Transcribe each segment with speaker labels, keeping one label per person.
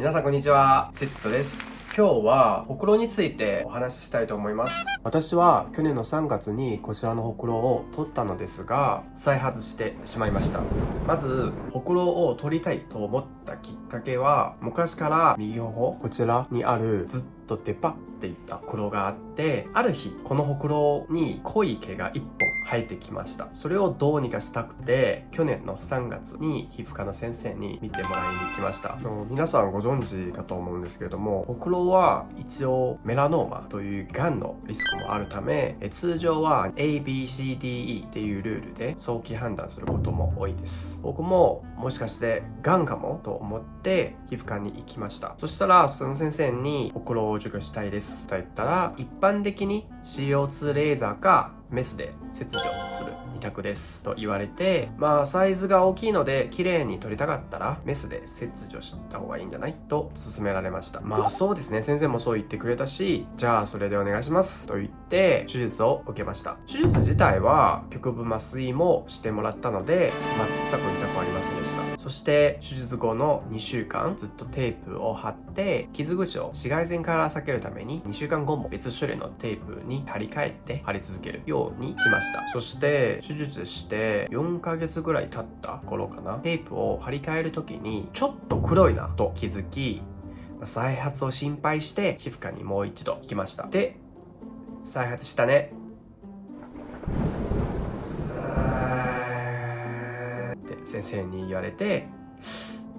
Speaker 1: 皆さんこんにちは、Z です。今日はほくろについてお話ししたいと思います。私は去年の3月にこちらのほくろを取ったのですが、再発してしまいました。まず、ほくろを取りたいと思ったきっかけは、昔から右頬、こちらにあるずっと出っ張っていったほくろがあって、ある日、このほくろに濃い毛が1本生えてきました。それをどうにかしたくて、去年の3月に皮膚科の先生に見てもらいに行きました。皆さんご存知かと思うんですけれども、ほくろは一応メラノーマというがんのリスクもあるため、通常は ABCDE っていうルールで早期判断することも多いです。僕ももしかしてがんかもと思って皮膚科に行きました。そしたらその先生にほくろを除去したいですと言ったら、一般的に CO2 レーザーかメスで切除する2択ですと言われて、サイズが大きいので綺麗に取りたかったらメスで切除した方がいいんじゃないと勧められました。そうですね、先生もそう言ってくれたし、じゃあそれでお願いしますと言って手術を受けました。手術自体は局部麻酔もしてもらったので全く痛くありませんでした。そして手術後の2週間ずっとテープを貼って傷口を紫外線から避けるために2週間後も別種類のテープに貼り替えて貼り続けるようにしました。そして手術して4ヶ月ぐらい経った頃かな、テープを貼り替える時にちょっと黒いなと気づき、再発を心配して皮膚科にもう一度行きました。で、再発したねって先生に言われて、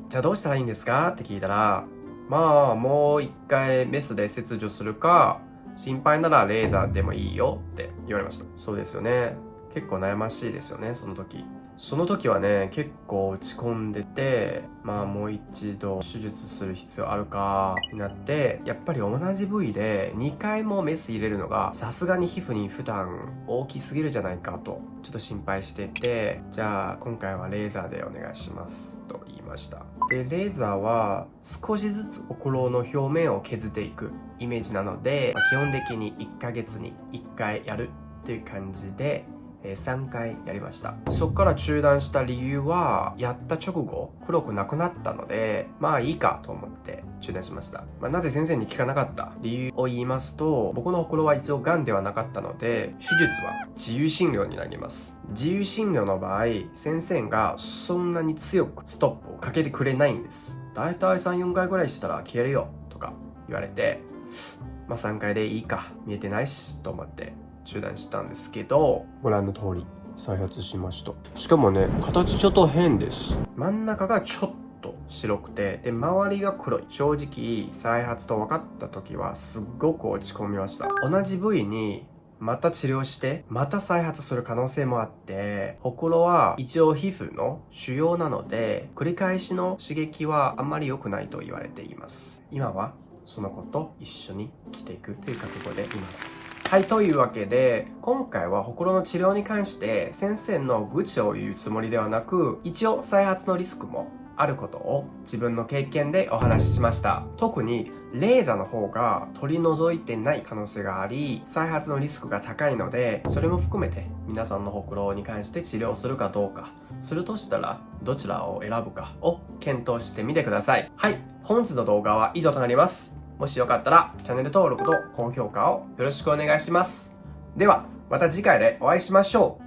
Speaker 1: じゃあどうしたらいいんですかって聞いたら、もう一回メスで切除するか、心配ならレーザーでもいいよって言われました。そうですよね。結構悩ましいですよね、その時。その時はね、結構落ち込んでて、もう一度手術する必要あるかになって、やっぱり同じ部位で2回もメス入れるのがさすがに皮膚に負担大きすぎるじゃないかとちょっと心配してて、じゃあ今回はレーザーでお願いしますと言いました。で、レーザーは少しずつほくろの表面を削っていくイメージなので、基本的に1ヶ月に1回やるっていう感じで3回やりました。そこから中断した理由は、やった直後黒くなくなったのでいいかと思って中断しました。なぜ先生に聞かなかった理由を言いますと、僕のほくろは一応がんではなかったので、手術は自由診療になります。自由診療の場合、先生がそんなに強くストップをかけてくれないんです。だいたい 3,4 回ぐらいしたら消えるよとか言われて、3回でいいか、見えてないしと思って中断したんですけど、ご覧の通り再発しました。しかもね、形ちょっと変です。真ん中がちょっと白くて、で周りが黒い。正直再発と分かった時はすっごく落ち込みました。同じ部位にまた治療してまた再発する可能性もあって、ほくろは一応皮膚の腫瘍なので繰り返しの刺激はあんまり良くないと言われています。今はその子と一緒に生きていくという覚悟でいます。はい、というわけで、今回はほくろの治療に関して先生の愚痴を言うつもりではなく、一応再発のリスクもあることを自分の経験でお話ししました。特にレーザーの方が取り除いてない可能性があり、再発のリスクが高いので、それも含めて皆さんのほくろに関して治療するかどうか、するとしたらどちらを選ぶかを検討してみてください。はい、本日の動画は以上となります。もしよかったらチャンネル登録と高評価をよろしくお願いします。ではまた次回でお会いしましょう。